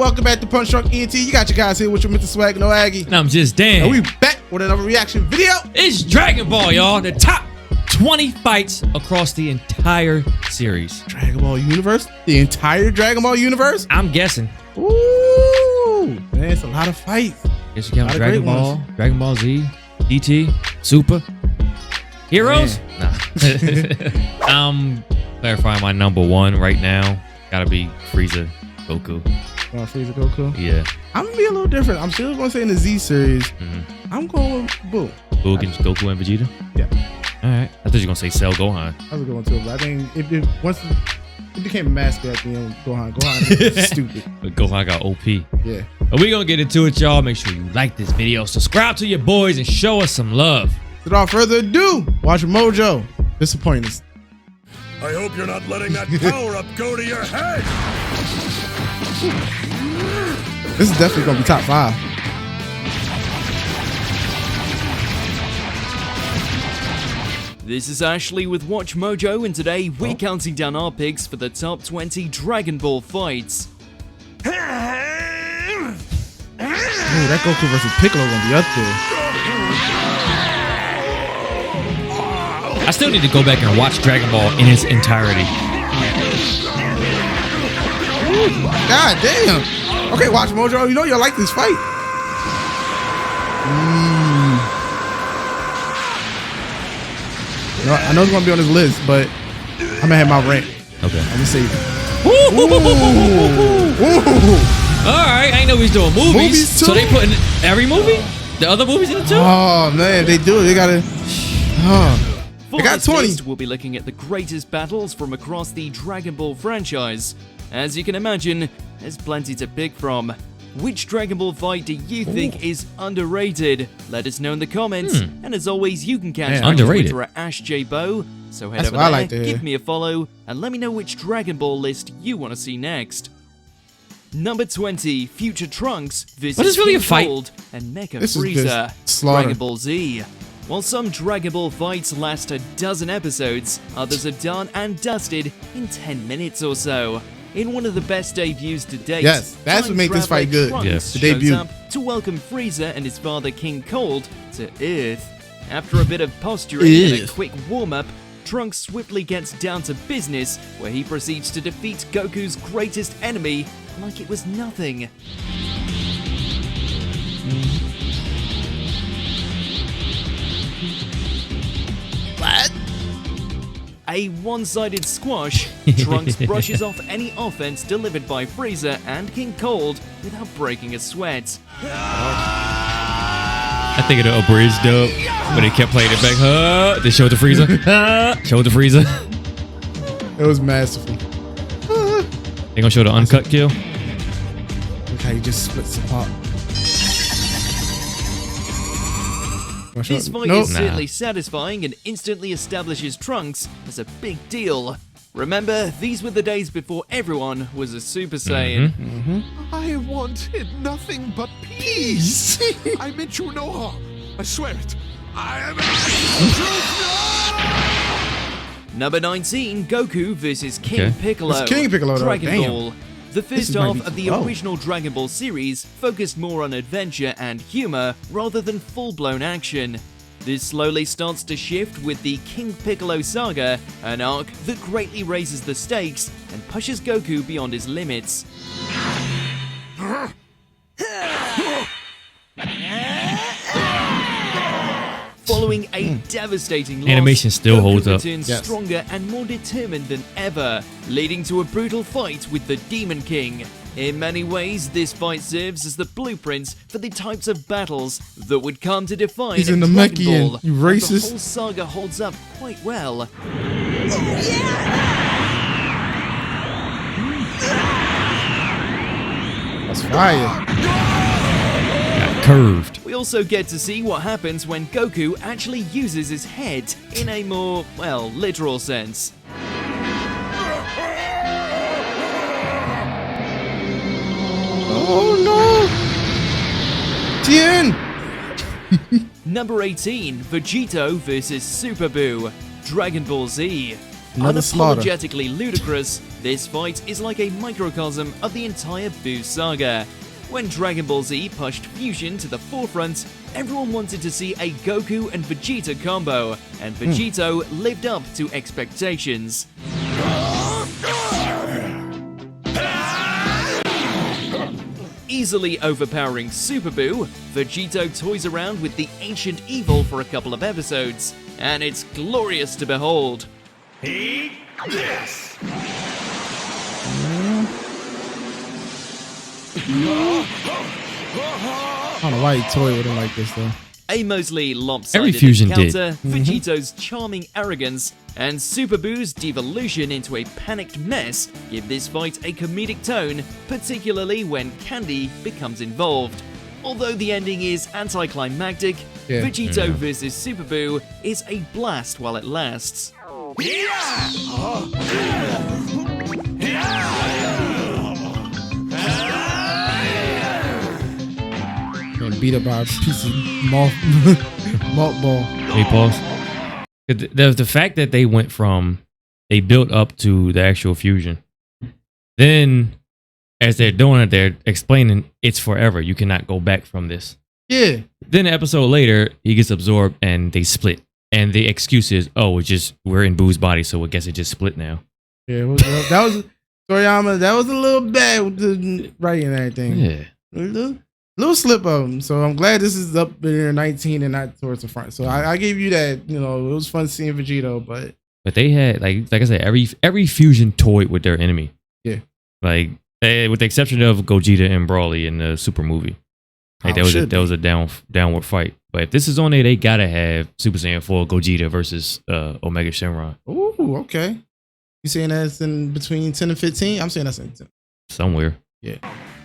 welcome back to Punch Drunk ENT. You got your guys here with your Mr. Swag, no Aggie. And I'm just Dan. And we back with another reaction video. It's Dragon Ball, y'all. The top 20 fights across the entire series. Dragon Ball universe? The entire Dragon Ball universe? I'm guessing. Ooh, man, it's a lot of fights. Guess you count Dragon Ball, Dragon Ball Z, DT, Super, Heroes? Nah. I'm clarifying my number one right now. Gotta be Frieza, Goku. Frieza, Goku? Yeah. I'm gonna be a little different. I'm still gonna say in the Z series. I'm going with Buu. Buu against Goku and Vegeta? Yeah. Alright. I thought you were gonna say Cell Gohan. I was going to, but I think once it became a master at the end, Gohan is stupid. But Gohan got OP. Yeah. But we gonna get into it, y'all. Make sure you like this video, subscribe to your boys, and show us some love. Without further ado, watch Mojo. Disappointing. I hope you're not letting that power-up go to your head! This is definitely gonna be top 5. This is Ashley with Watch Mojo, and today we're counting down our picks for the top 20 Dragon Ball fights. Ooh, that Goku versus Piccolo gonna be up there. I still need to go back and watch Dragon Ball in its entirety. God damn. Okay, Watch Mojo, you know y'all like this fight. No, I know it's gonna be on this list, but I'm gonna have my rant. Okay. I'm gonna save it. Alright, I ain't know he's doing movies too? So they putting every movie? The other movies in it too? Oh man, they do. They gotta. For they got this 20. list, we'll be looking at the greatest battles from across the Dragon Ball franchise. As you can imagine, there's plenty to pick from. Which Dragon Ball fight do you think is underrated? Let us know in the comments. And as always, you can catch me on Twitter at AshJBo. So head over there, give me a follow, and let me know which Dragon Ball list you want to see next. Number 20, Future Trunks versus What is really a fight? Gold and Mecha This is Frieza. just slaughter. Dragon Ball Z. While some Dragon Ball fights last a dozen episodes, others are done and dusted in 10 minutes or so. In one of the best debuts to date, Yes, that's what made this fight good. Trunks Yes. The shows debut. up to welcome Frieza and his father King Cold to Earth. After a bit of posturing and a quick warm-up, Trunks swiftly gets down to business, where he proceeds to defeat Goku's greatest enemy like it was nothing. What? A one-sided squash, Trunks brushes off any offense delivered by Frieza and King Cold without breaking a sweat. I think it'll abridge dub, but they kept playing it back. They showed the Frieza. Showed the Frieza. It was masterful. They gonna show the uncut kill. Look how he just splits apart. This fight is certainly satisfying and instantly establishes Trunks as a big deal. Remember, these were the days before everyone was a Super Saiyan. I wanted nothing but peace! I meant you no harm. I swear it. I am Number 19, Goku versus King Piccolo. It's King Piccolo, though. Dragon Damn. Ball. The first half of the original Dragon Ball series focused more on adventure and humor rather than full-blown action. This slowly starts to shift with the King Piccolo saga, an arc that greatly raises the stakes and pushes Goku beyond his limits. Following a devastating loss, Animation still Goku holds up. returns Yes. stronger and more determined than ever, leading to a brutal fight with the Demon King. In many ways, this fight serves as the blueprint for the types of battles that would come to define He's in the Dragon Mechian, Ball, you and racist. The whole saga holds up quite well. That's fire. Got curved. We also get to see what happens when Goku actually uses his head in a more, well, literal sense. Oh no! Jiren! Number 18, Vegito vs Super Buu, Dragon Ball Z. Another slaughter. Unapologetically ludicrous, this fight is like a microcosm of the entire Buu saga. When Dragon Ball Z pushed fusion to the forefront, everyone wanted to see a Goku and Vegeta combo, and Vegito lived up to expectations. Easily overpowering Super Buu, Vegito toys around with the ancient evil for a couple of episodes, and it's glorious to behold. Eat this! I don't know why he toyed with him like this though. A mostly lopsided Every fusion encounter, Vegito's charming arrogance, and Super Buu's devolution into a panicked mess give this fight a comedic tone, particularly when Candy becomes involved. Although the ending is anticlimactic, Vegito vs Super Buu is a blast while it lasts. And beat up by a piece of malt ball. Hey, pause. The fact that they went from, they built up to the actual fusion. Then, as they're doing it, they're explaining it's forever. You cannot go back from this. Yeah. Then an episode later, he gets absorbed and they split. And the excuse is, oh, it's just, we're in Boo's body, so I guess it just split now. Yeah, that was Toriyama. That was a little bad with the writing and everything. Yeah. A little slip of them. So I'm glad this is up there 19 and not towards the front. So I gave you that. You know, it was fun seeing Vegito, but they had, like I said, every fusion toyed with their enemy. Yeah. Like, with the exception of Gogeta and Brawly in the Super movie. Like, that was a downward fight. But if this is on there, they gotta have Super Saiyan 4 Gogeta versus Omega Shenron. Ooh, okay. You saying that's in between 10 and 15? I'm saying that's in 10. Somewhere. Yeah.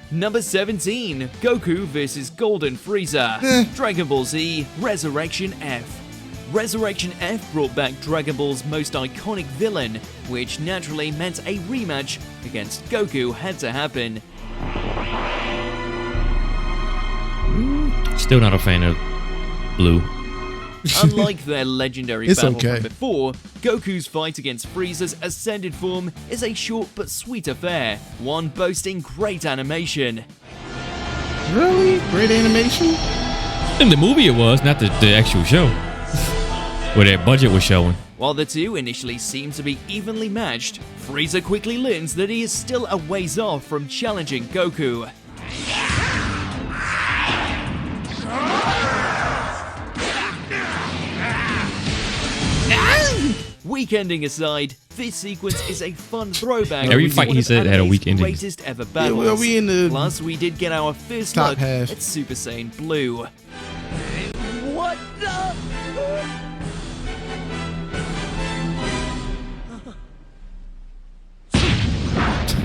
Number 17, Goku vs Golden Frieza, Dragon Ball Z Resurrection F. Resurrection F brought back Dragon Ball's most iconic villain, which naturally meant a rematch against Goku had to happen. Still not a fan of Blue. Unlike their legendary battle okay. from before, Goku's fight against Frieza's ascended form is a short but sweet affair, one boasting great animation. Really? Great animation? In the movie it was, not the actual show. Where their budget was showing. While the two initially seem to be evenly matched, Frieza quickly learns that he is still a ways off from challenging Goku. Weak ending aside, this sequence is a fun throwback. Every fight he said had a weak ending. Greatest ever battles. Yeah, we in the Plus, we did get our first top look half. at Super Saiyan Blue. What the?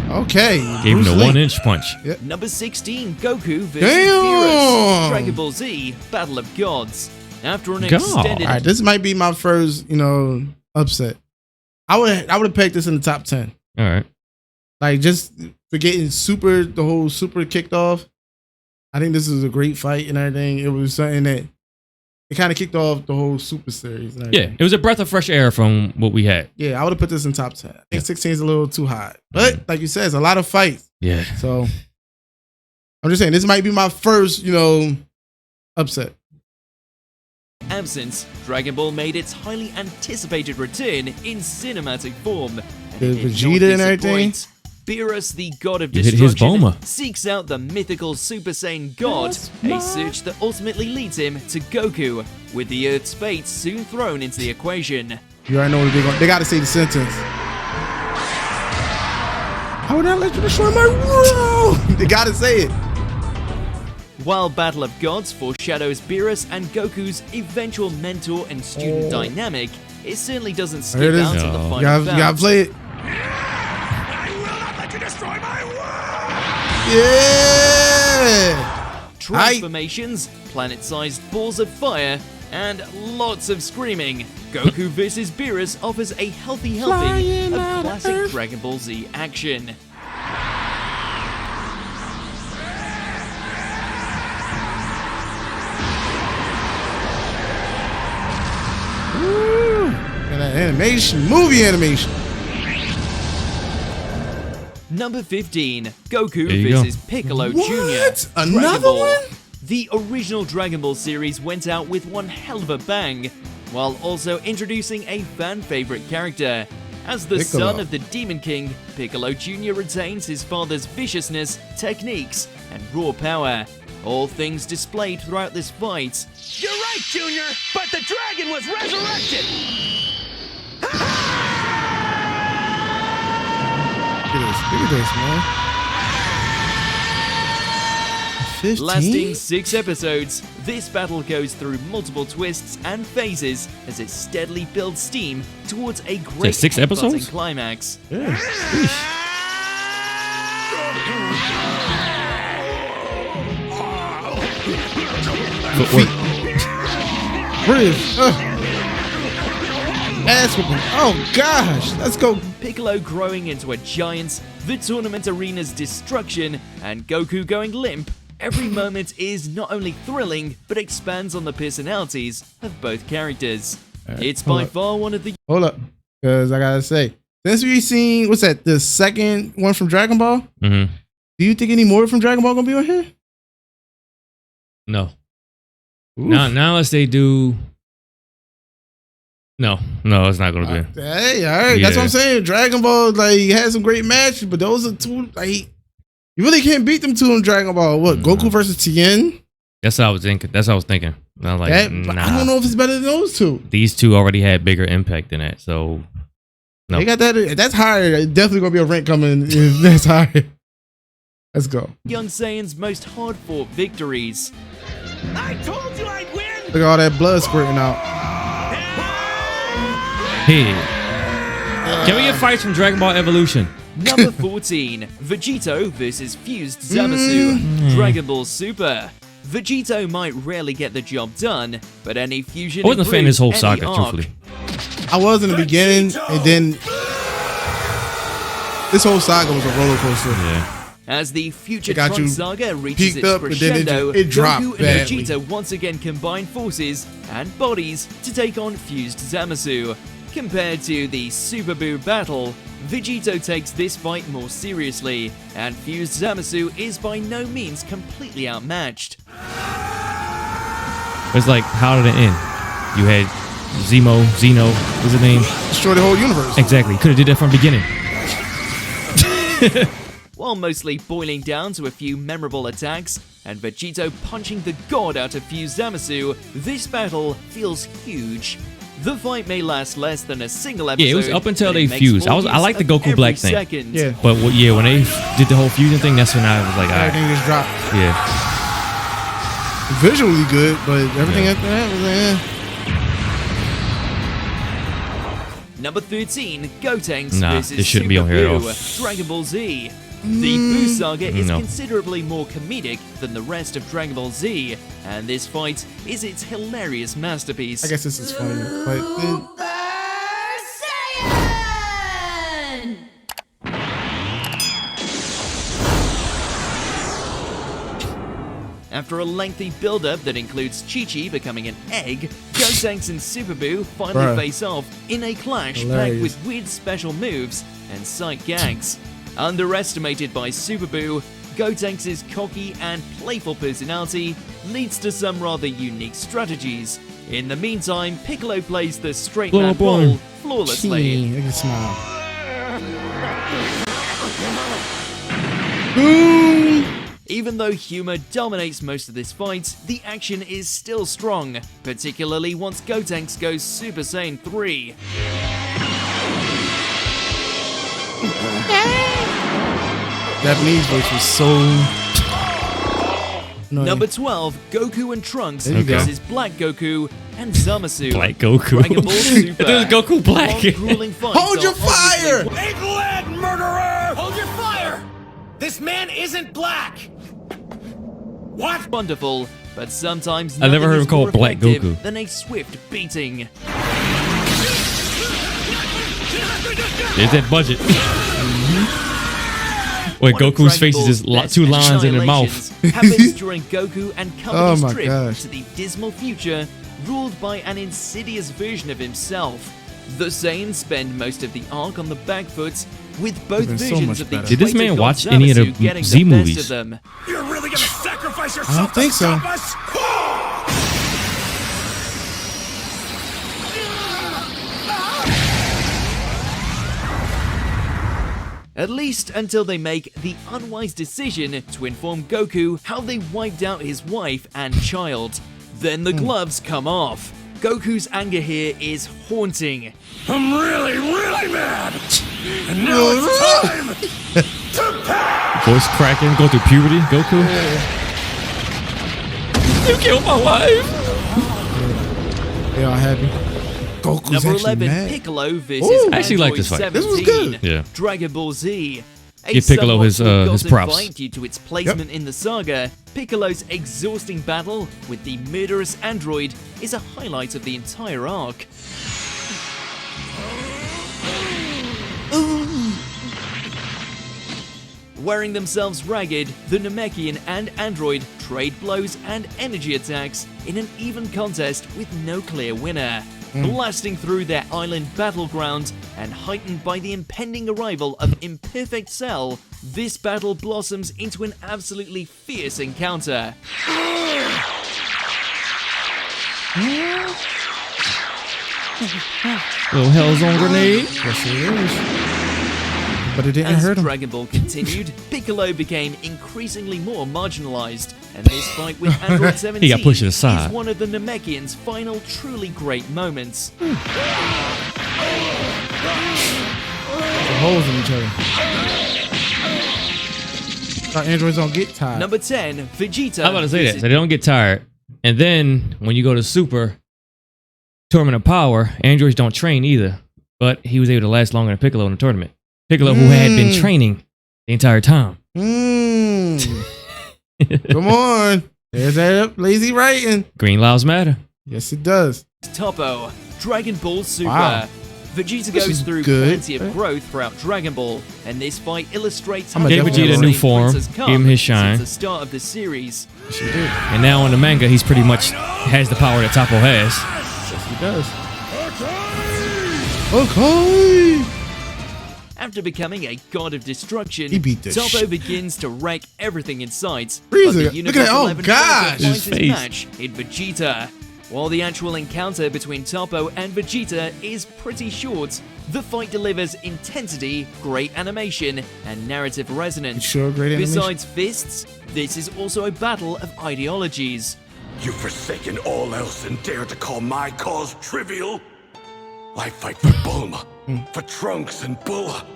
Okay. Gave him Bruce the Lee. 1-inch punch. Number 16, Goku vs. Damn. Beerus. Dragon Ball Z, Battle of Gods. After an extended... All right, this might be my first, upset. I would have pegged this in the top 10. All right. Like, just for getting the whole Super kicked off. I think this is a great fight and everything. It was something that it kind of kicked off the whole Super series. And Yeah, everything. it was a breath of fresh air from what we had. Yeah, I would have put this in top 10. I think 16 is a little too high. But, like you said, it's a lot of fights. Yeah. So, I'm just saying, this might be my first, upset. Absence, Dragon Ball made its highly anticipated return in cinematic form. The it did not Vegeta and everything. disappoint. Beerus, the god of You hit his destruction, Bulma. seeks out the mythical Super Saiyan God, a search that ultimately leads him to Goku, with the Earth's fate soon thrown into the equation. You already know what they got to say the sentence. I would not let you destroy my world. They got to say it. While Battle of Gods foreshadows Beerus and Goku's eventual mentor and student dynamic, it certainly doesn't skip There it is. out to the No. final You gotta bout. play it. I will not let you destroy my world! Yeah. Transformations, planet-sized balls of fire, and lots of screaming. Goku vs. Beerus offers a healthy helping of classic Dragon Ball Z action. And that animation, movie animation. Number 15, Goku There you vs. Piccolo What? Jr. Another Dragon Ball. one? The original Dragon Ball series went out with one hell of a bang, while also introducing a fan-favorite character. As the Piccolo. son of the Demon King, Piccolo Jr. retains his father's viciousness, techniques, and raw power. All things displayed throughout this fight. You're right, Junior, but the dragon was resurrected! Look at this, man. 15? Lasting 6 episodes, this battle goes through multiple twists and phases as it steadily builds steam towards a great 6 episodes? head-butting climax. Yeah. Footwork. Bridge. Ass whooping. Oh gosh. Let's go. Piccolo growing into a giant, the tournament arena's destruction, and Goku going limp. Every moment is not only thrilling, but expands on the personalities of both characters. It's by far one of the Hold up. Because I gotta say, since we've seen, what's that, the second one from Dragon Ball? Mm-hmm. Do you think any more from Dragon Ball gonna be on here? No. Oof. Not unless they do. No, it's not gonna be. Hey, all right. That's what I'm saying. Dragon Ball, like, had some great matches, but those are two, like, you really can't beat them two in Dragon Ball. What, Goku versus Tien? That's what I was thinking. And I was like, That, nah. I don't know if it's better than those two. These two already had bigger impact than that. So, no. They got that. That's higher. Definitely gonna be a rank coming. That's higher. Let's go. Young Saiyan's most hard-fought victories. I told you I'd win! Look at all that blood squirting out. Hey. Can we get fights from Dragon Ball Evolution? Number 14, Vegito vs. Fused Zamasu, Dragon Ball Super. Vegito might rarely get the job done, but any fusion I wasn't a fan of this whole improves saga, any arc. truthfully. I was in the beginning, and then this whole saga was a roller coaster. Yeah. As the future It got you Trunks saga reaches peaked its up, and then crescendo, it dropped Goku and badly. Vegeta once again combine forces and bodies to take on Fused Zamasu. Compared to the Super Buu battle, Vegito takes this fight more seriously, and Fused Zamasu is by no means completely outmatched. It's like, how did it end? You had Zeno, what's his name? Destroy the whole universe. Exactly. Could have did that from the beginning. While mostly boiling down to a few memorable attacks, and Vegito punching the god out of Fused Zamasu, this battle feels huge. The fight may last less than a single episode. Yeah, it was up until but they it makes fused. full I like the use Goku of Black every thing. second. Yeah. But when they did the whole fusion thing, that's when I was like, all right. Everything just dropped. Yeah. Visually good, but everything Yeah. after that was Number 13, Gotenks Nah, versus this shouldn't be Super on here at all. Buu, Dragon Ball Z. The Buu saga is No. considerably more comedic than the rest of Dragon Ball Z, and this fight is its hilarious masterpiece. I guess this is funny, but After a lengthy build-up that includes Chi-Chi becoming an egg, Gotenks and Super Buu finally Bruh. face off in a clash packed Hilarious. with weird special moves and sight gags. Underestimated by Super Buu, Gotenks' cocky and playful personality leads to some rather unique strategies. In the meantime, Piccolo plays the straight man Boy. role flawlessly. look at smile. Boom. Even though humor dominates most of this fight, the action is still strong, particularly once Gotenks goes Super Saiyan 3. Japanese voice was so annoying. Number 12, Goku and Trunks There you go. versus Black Goku and Zamasu. Black Goku. Dragon Ball Super. This is Goku Black. Long, grueling fights Hold are your fire! obviously Egghead murderer! Hold your fire! This man isn't black! What? wonderful, but sometimes I never nothing heard is him called more Black effective Goku. than a swift beating. There's that budget. Wait, One of Goku's Dragon face is Ball's just best two lines in their mouth. annihilations happens during Goku and Oh company's my trip gosh. to the dismal future, ruled by an insidious version of himself. The Saiyans spend most of the arc on the back foot, with both Been so versions much of the better. Did this traitor man god watch any of the Zamasu getting Z the best movies? of them. You're really gonna sacrifice I yourself don't think to so. stop us? At least until they make the unwise decision to inform Goku how they wiped out his wife and child. Then the gloves come off. Goku's anger here is haunting. I'm really, really mad! And now it's time to pass! Voice cracking, go through puberty, Goku. You killed my wife. They all happy. Goku's Number actually 11, mad. Piccolo versus Ooh. I actually like Android this fight. 17. This was good. Yeah. Dragon Ball Z. A Give Piccolo his, somewhat his forgotten props. fight due to its placement in the saga, Piccolo's exhausting battle with the murderous android is a highlight of the entire arc. Wearing themselves ragged, the Namekian and android trade blows and energy attacks in an even contest with no clear winner. Blasting through their island battleground and heightened by the impending arrival of Imperfect Cell, this battle blossoms into an absolutely fierce encounter. Little Hellzone grenade. Yes, it is. But it didn't As hurt him. Dragon Ball continued, Piccolo became increasingly more marginalized, and this fight with Android 17 He got pushed aside. is one of the Namekian's final truly great moments. The holes in each other. Our androids don't get tired. Number 10, Vegeta. I'm about to say that. versus So they don't get tired. And then when you go to Super Tournament of Power, androids don't train either. But he was able to last longer than Piccolo in the tournament. Piccolo, who had been training the entire time. Come on. There's that lazy writing. Green lives matter. Yes, it does. Toppo, Dragon Ball Super. Wow. Vegeta This goes is through good. plenty of growth throughout Dragon Ball, and this fight illustrates I'm how a Gave definitely Vegeta a gonna new Princess form, has gave come him his shine. since the start of the series. She did. And now in the manga, he's pretty much has the power that Toppo has. Yes, he does. Okay. After becoming a god of destruction, He beat the Toppo shit. begins to wreck everything in sight. Frieza, but the look at that. Oh, Universe 11 gosh. finds His his face. match in Vegeta. While the actual encounter between Toppo and Vegeta is pretty short, the fight delivers intensity, great animation, and narrative resonance. Sure, great animation. Besides fists, this is also a battle of ideologies. You've forsaken all else and dare to call my cause trivial? I fight for Bulma, for Trunks and Bulla.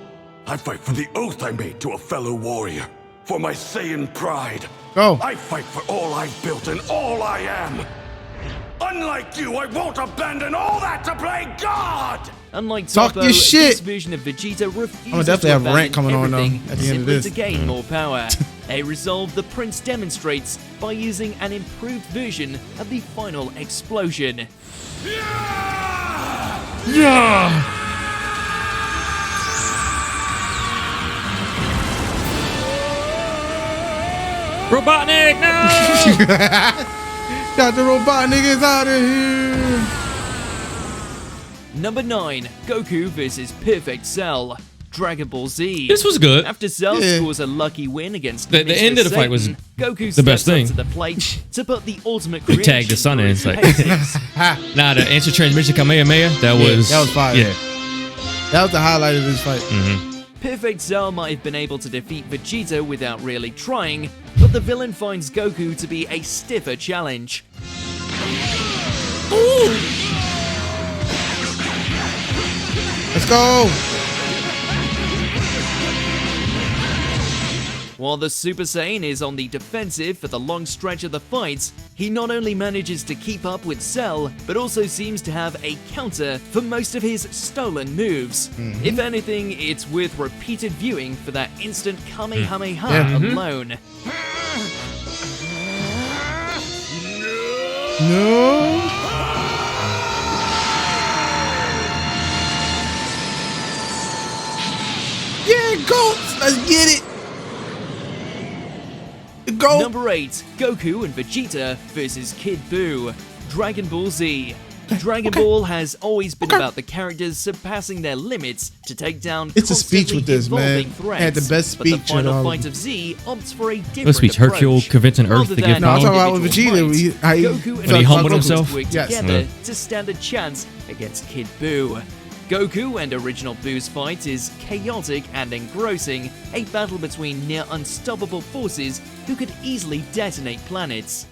I fight for the oath I made to a fellow warrior, for my Saiyan pride. Go. I fight for all I've built and all I am. Unlike you, I won't abandon all that to play God! Unlike Talk Toppo, your shit. this version of Vegeta refuses definitely to have a rant abandon coming on, though, everything at the end of simply this. to gain more power. A resolve the Prince demonstrates by using an improved version of the final explosion. Yeah. Robotnik, no! Got the robot niggas out of here. Number 9, Goku vs. Perfect Cell. Dragon Ball Z. This was good. After Cell Yeah. scores a lucky win against The Mr. end of the fight was Satan, Goku the best steps up thing. to the plate to put the ultimate He creation tagged the sun in, through it's like- paces. Nah, the answer transmission Kamehameha, that was... that was fire. Yeah. That was the highlight of this fight. Perfect Cell might have been able to defeat Vegeta without really trying, but the villain finds Goku to be a stiffer challenge. Let's go. While the Super Saiyan is on the defensive for the long stretch of the fight, he not only manages to keep up with Cell, but also seems to have a counter for most of his stolen moves. If anything, it's worth repeated viewing for that instant Kamehameha Yeah. alone. No. Yeah, goats. Let's get it. Go. Number 8, Goku and Vegeta vs. Kid Buu. Dragon Ball Z. Dragon Ball has always been about the characters surpassing their limits to take down It's a speech constantly with this, man. evolving threats. Had the best speech But the final in all fight of of Z opts for a different What speech? approach. Hercule convincing Earth Rather to give than No, I'm power? talking about with individual Vegeta. might, How he, Goku and When he humbled Goku himself? work Yes. together to stand a chance against Kid Buu. Goku and original Buu's fight is chaotic and engrossing, a battle between near unstoppable forces who could easily detonate planets.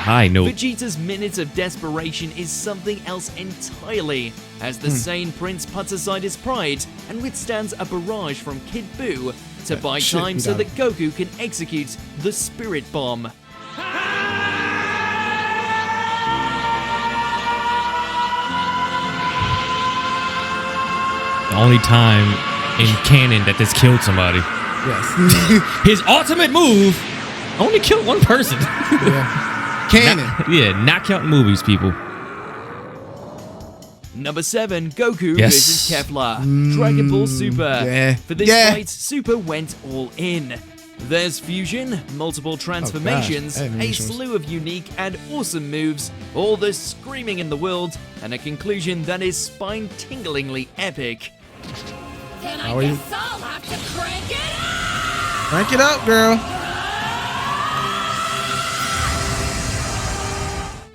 High note. Vegeta's minute of desperation is something else entirely, as the sane prince puts aside his pride and withstands a barrage from Kid Buu to buy shit time me so down. that Goku can execute the Spirit Bomb. The only time in canon that this killed somebody. yes. His ultimate move only killed one person. Yeah. Canon. Yeah, not counting movies, people. Number 7, Goku Yes. versus Kefla. Dragon Ball Super. yeah. For this Yeah. fight, Super went all in. There's fusion, multiple transformations, I didn't know a this was- slew of unique and awesome moves, all the screaming in the world, and a conclusion that is spine-tinglingly epic. Then How I are you? guess I'll have to crank it up! Crank it up, girl.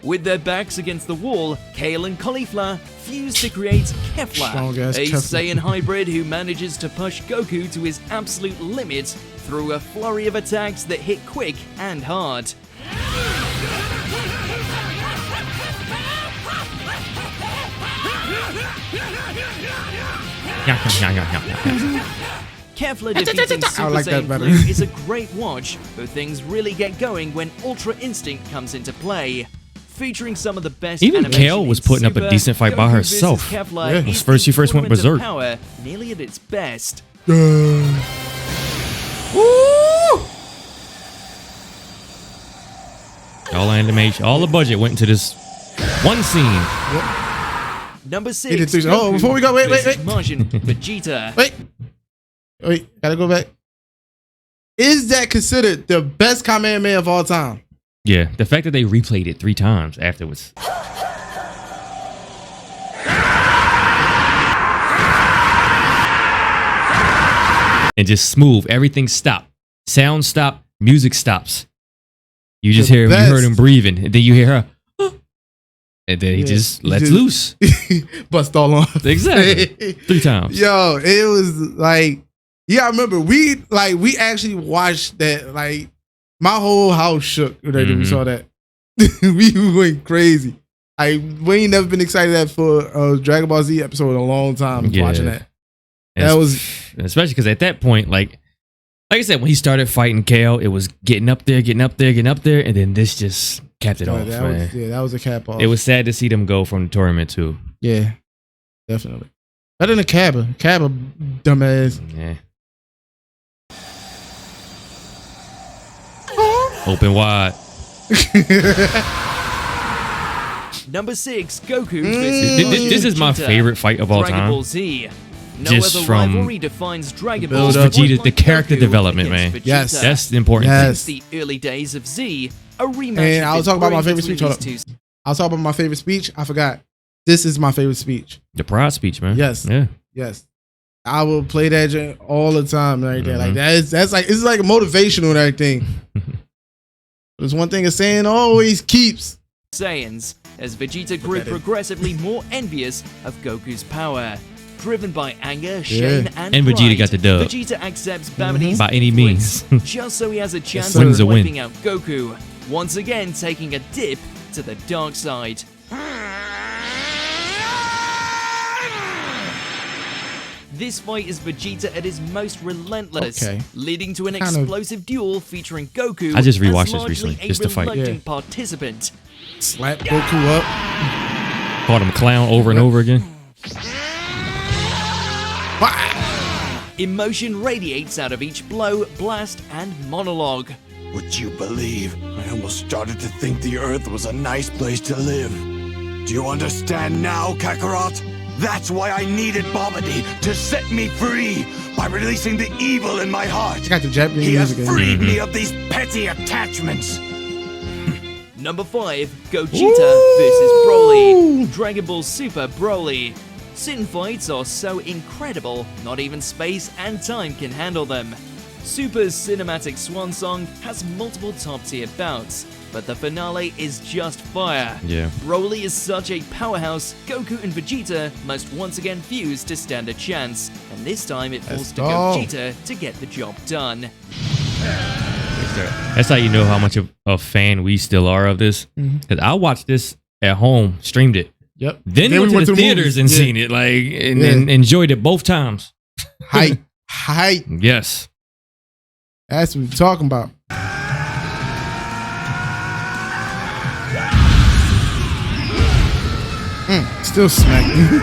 With their backs against the wall, Kale and Caulifla fuse to create Kefla, Strong-ass a Kefla. Saiyan hybrid who manages to push Goku to his absolute limit through a flurry of attacks that hit quick and hard. Kefla defeating I Super like that Saiyan better. Blue is a great watch, but things really get going when Ultra Instinct comes into play. Featuring some of the best Even animation Kale was in putting up a Super, decent fight by Goku herself. versus Kefla Yeah. is First she first went tournament of berserk. Power, nearly at its best. All animation, all the budget went into this one scene. Number 6. 83. Oh, before we go, wait. Majin, Vegeta. Wait, gotta go back. Is that considered the best Kamehameha of all time? Yeah, the fact that they replayed it 3 times afterwards. And just smooth, everything stopped. Sound stopped, music stops. You just The hear, you heard best. him breathing, and then you hear her, and then he Yeah, just he lets just- loose. Bust all on. Exactly. 3 times. Yo, it was like, yeah, I remember we actually watched that. Like, my whole house shook when we saw that. We went crazy. We ain't never been excited that for a Dragon Ball Z episode in a long time. Yeah. Watching that. And That was especially because at that point, like I said, when he started fighting Kale, it was getting up there, and then this just capped it off, man. that was a cap off. It was sad to see them go from the tournament too. Yeah, definitely. Better than Cabba. Cabba, dumbass. Yeah. Open wide. Number 6. Goku Mm. versus This is my Vegeta. favorite fight of all Dragon time. Ball Z. No Just other from rivalry defines Dragon the Ball build-up. Vegeta, quite the like character Goku development, against man. Vegeta. Yes. That's the important Yes. thing. Since the early days of Z, a rematch. And has I'll been talk about my brewing favorite between speech. Hold these two. I'll talk about my favorite speech. I forgot. This is my favorite speech. The pride speech, man. Yes. Yeah. Yes. I will play that joint all the time right there. Like Mhm. that's like it's like motivational and everything. There's one thing a saying always keeps. Saiyans, as Vegeta grew at it. progressively more envious of Goku's power. Driven by anger, shame, and And Vegeta pride, got the dub. Vegeta accepts Babbidy's By any influence means. just so he has a chance sir. of Win's a win. wiping out Goku, once again taking a dip to the dark side. This fight is Vegeta at his most relentless, Okay. leading to an Kind of- explosive duel featuring Goku I just rewatched as this largely recently, a just to fight. reluctant Yeah. participant. Slap Goku up. Called him a clown over and over again. Emotion radiates out of each blow, blast, and monologue. Would you believe I I almost started to think the Earth was a nice place to live. Do you understand now, Kakarot? That's why I needed Babidi to set me free by releasing the evil in my heart. Got the Japanese He has music in. freed me of these petty attachments. Number 5, Gogeta versus Broly. Dragon Ball Super Broly. Sin fights are so incredible, not even space and time can handle them. Super's cinematic swan song has multiple top-tier bouts, but the finale is just fire. Yeah. Broly is such a powerhouse, Goku and Vegeta must once again fuse to stand a chance, and this time it falls to go. Gogeta to get the job done. That's how you know how much of a fan we still are of this. Because I watched this at home, streamed it. Yep. Then we went to the theaters and seen it, and enjoyed it both times. Hype. Yes. That's what we're talking about. Still smacking.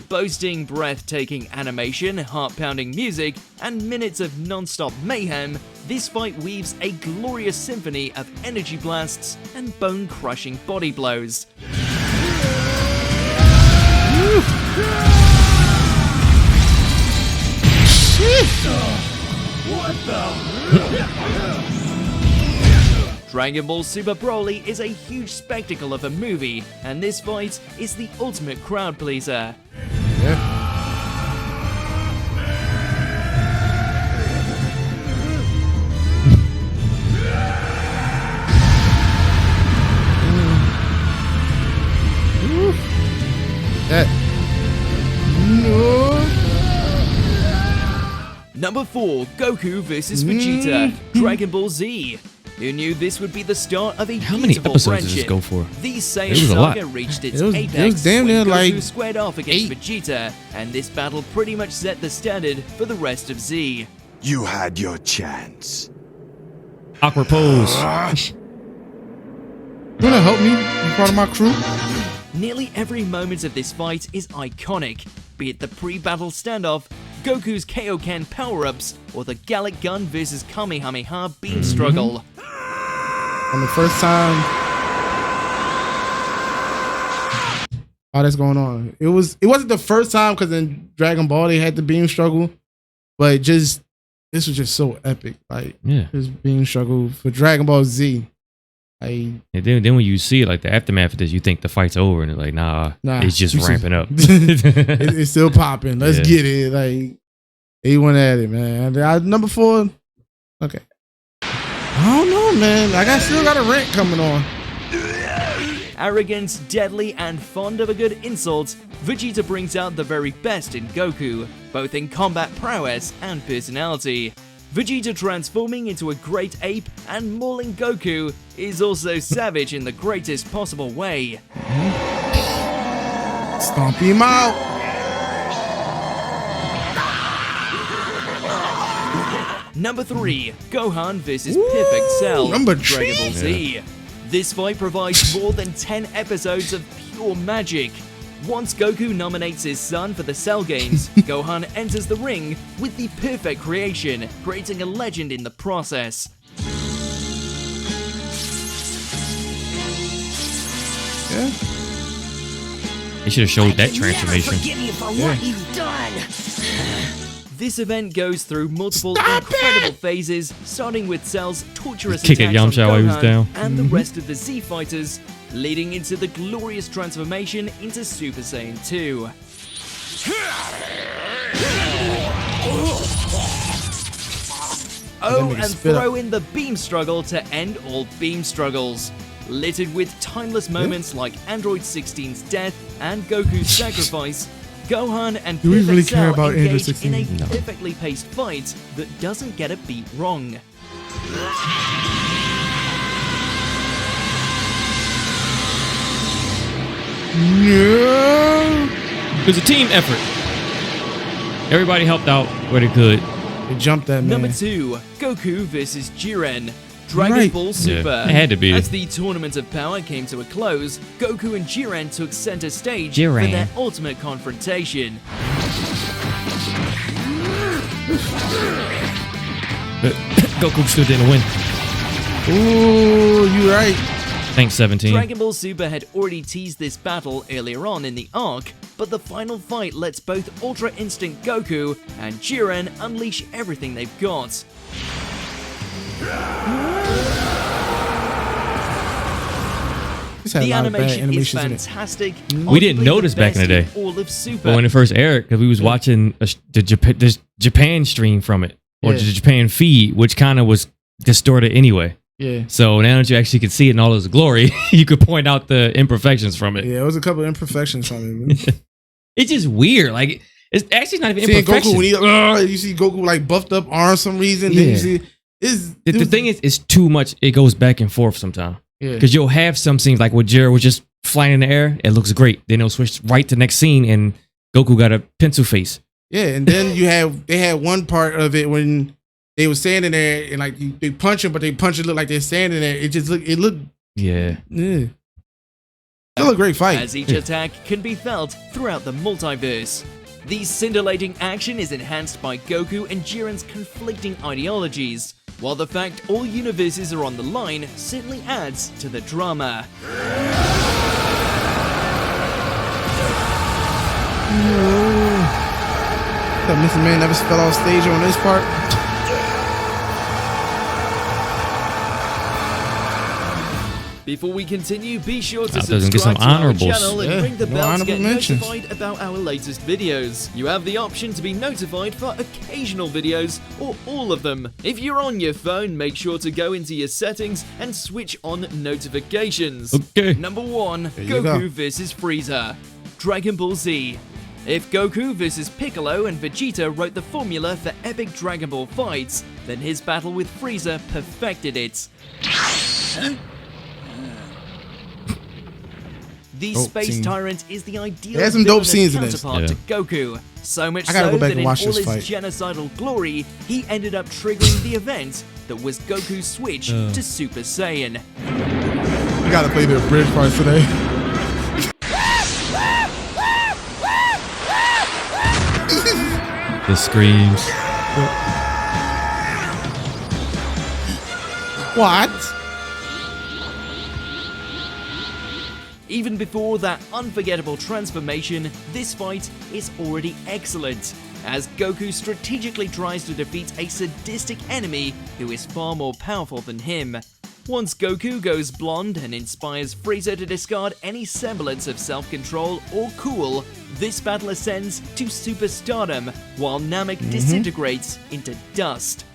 Boasting breathtaking animation, heart-pounding music, and minutes of non-stop mayhem, this fight weaves a glorious symphony of energy blasts and bone-crushing body blows. Dragon Ball Super Broly is a huge spectacle of a movie, and this fight is the ultimate crowd pleaser. Number 4, Goku vs Vegeta, Dragon Ball Z. Who knew this would be the start of a How many beautiful episodes does friendship? this go for? The It Saiyan was a lot. saga reached its It was apex damn when near Goku like squared off against 8. Vegeta, and this battle pretty much set the standard for the rest of Z. You had your chance. Awkward pose. You wanna help me in front of my crew? Nearly every moment of this fight is iconic, be it the pre-battle standoff, Goku's Kaioken power-ups, or the Gallic Gun vs Kamehameha beam struggle. On the first time. Oh, that's going on. It wasn't the first time because in Dragon Ball they had the beam struggle, but this was just so epic. Like this beam struggle for Dragon Ball Z. And then when you see it, like the aftermath of this, you think the fight's over, and it's like, nah, it's just ramping up. It's still popping. Let's get it. Like he went at it, man. Number 4. Okay. I don't know, man. I still got a rant coming on. Arrogant, deadly, and fond of a good insult, Vegeta brings out the very best in Goku, both in combat prowess and personality. Vegeta transforming into a great ape and mauling Goku is also savage in the greatest possible way. Stomp him out. Number 3, Gohan vs Perfect Cell, number Dragon Ball 3. Z. This fight provides more than 10 episodes of pure magic. Once Goku nominates his son for the Cell Games, Gohan enters the ring with the perfect creation, creating a legend in the process. Yeah. They should have showed that transformation. Forgive you for what you've done. This event goes through multiple incredible phases, starting with Cell's torturous Kick at attacks on Yamcha while he was Gohan down. and the rest of the Z fighters, leading into the glorious transformation into Super Saiyan 2. Oh, and throw in the beam struggle to end all beam struggles. Littered with timeless moments like Android 16's death and Goku's sacrifice, Gohan and Do we Perfect really care Cell about Android engage 16? in a No. perfectly paced fight that doesn't get a beat wrong. No. It was a team effort. Everybody helped out where they could. They jumped that man. Number 2, Goku vs Jiren, Dragon Ball Super. Yeah, it had to be. As the Tournament of Power came to a close, Goku and Jiren took center stage Jiren. for their ultimate confrontation. But Goku still didn't win. Ooh, you right. Thanks, 17. Dragon Ball Super had already teased this battle earlier on in the arc, but the final fight lets both Ultra Instinct Goku and Jiren unleash everything they've got. The animation is fantastic. We didn't notice back in the day. All of Super. But when it first aired, because we was watching the Japan stream from it, or the Japan feed, which kind of was distorted anyway. Yeah. So now that you actually can see it in all its glory, you could point out the imperfections from it. Yeah, it was a couple of imperfections from it. It's just weird. Like, it's actually not even Seeing imperfections. Goku when you see Goku like buffed up arm some reason. Then you see the thing is, it's too much. It goes back and forth sometimes. Yeah. Because you'll have some scenes like with Jiren was just flying in the air. It looks great. Then it'll switch right to the next scene and Goku got a pencil face. Yeah, and then they had one part of it when they were standing there and like they punch him, but they punch it look like they're standing there. It looked Yeah. It was a great fight. As each attack can be felt throughout the multiverse. The scintillating action is enhanced by Goku and Jiren's conflicting ideologies, while the fact all universes are on the line certainly adds to the drama. That Mr. Man never fell off stage on this part. Before we continue, be sure to Get some subscribe to our honorables. channel and ring the bell to get mentions. notified about our latest videos. You have the option to be notified for occasional videos or all of them. If you're on your phone, make sure to go into your settings and switch on notifications. Okay. Number 1, you Goku go. vs. Frieza. Dragon Ball Z. If Goku vs. Piccolo and Vegeta wrote the formula for epic Dragon Ball fights, then his battle with Frieza perfected it. The Space scene. Tyrant is the ideal There's some dope villainous scenes in this. counterpart to Goku. So much I gotta so go back that and in watch all this his fight. genocidal glory, he ended up triggering the event that was Goku's switch to Super Saiyan. We gotta play the bridge part today. The screams. What? Even before that unforgettable transformation, this fight is already excellent, as Goku strategically tries to defeat a sadistic enemy who is far more powerful than him. Once Goku goes blonde and inspires Frieza to discard any semblance of self-control or cool, this battle ascends to superstardom, while Namek disintegrates into dust.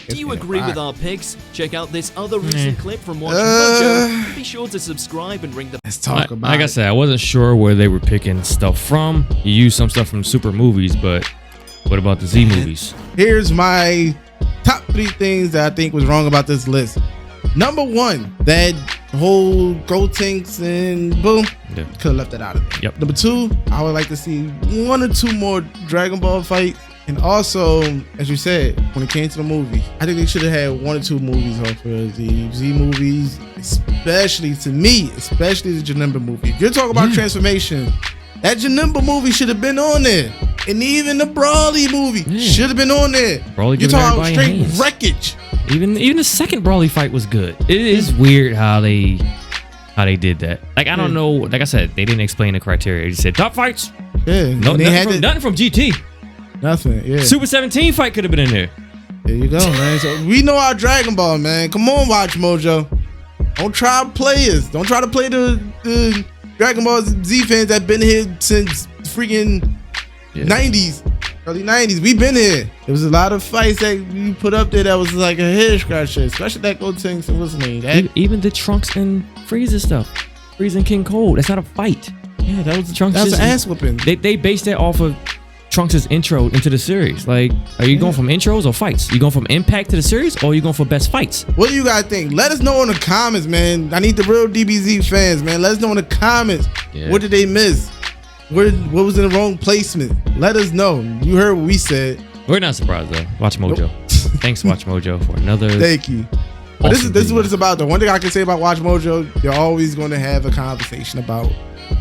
Do you agree with our picks? Check out this other recent clip from Watch Mojo. Be sure to subscribe and ring the... Let's talk about Like I said, I wasn't sure where they were picking stuff from. You used some stuff from Super movies, but what about the Z movies? Here's my top 3 things that I think was wrong about this list. Number 1, that whole Gotenks and boom, Yeah. could have left that out of it. Yep. Number 2, I would like to see 1 or 2 more Dragon Ball fights. And also, as you said, when it came to the movie, I think they should have had 1 or 2 movies off for the Z movies, especially to me, especially the Janemba movie. If you're talking about transformation, that Janemba movie should have been on there. And even the Broly movie should have been on there. Broly You're giving talking about everybody straight hands. wreckage. Even the second Broly fight was good. It is weird how they did that. Like, I don't know. Like I said, they didn't explain the criteria. They just said top fights. Yeah, No, they had nothing from GT. nothing. Yeah, Super 17 fight could have been in there. there you go, man. So we know our Dragon Ball, man. Come on, Watch Mojo. Don't try players. Don't try to play the Dragon Ball Z fans that been here since freaking 90s, early 90s. We been here. There was a lot of fights that we put up there that was like a head scratcher, especially that Gotenks and what's his name. That, Even the Trunks and Frieza stuff. Frieza and King Cold. That's not a fight. yeah, that was Trunks That's just- an ass whooping. They based that off of Trunks' intro into the series. Like, are you going from intros or fights? You going from impact to the series, or are you going for best fights? What do you guys think? Let us know in the comments, man. I need the real DBZ fans, man. Let us know in the comments. Yeah. What did they miss? What was in the wrong placement? Let us know. You heard what we said. We're not surprised though. Watch Mojo. Thanks, Watch Mojo, for another. Thank you. But awesome this is what video. it's about. The one thing I can say about Watch Mojo, you're always going to have a conversation about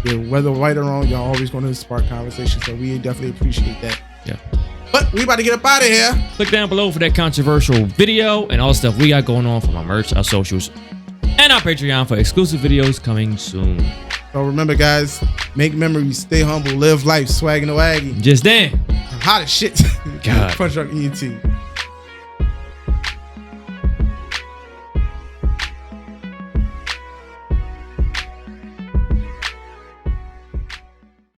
Yeah, whether right or wrong, y'all always going to spark conversation. So we definitely appreciate that. Yeah. But we about to get up out of here. Click down below for that controversial video and all the stuff we got going on from our merch, our socials, and our Patreon for exclusive videos coming soon. So remember, guys, make memories, stay humble, live life, swagging the waggy. Just then. Hot as shit. God. Punch Drunk ENT.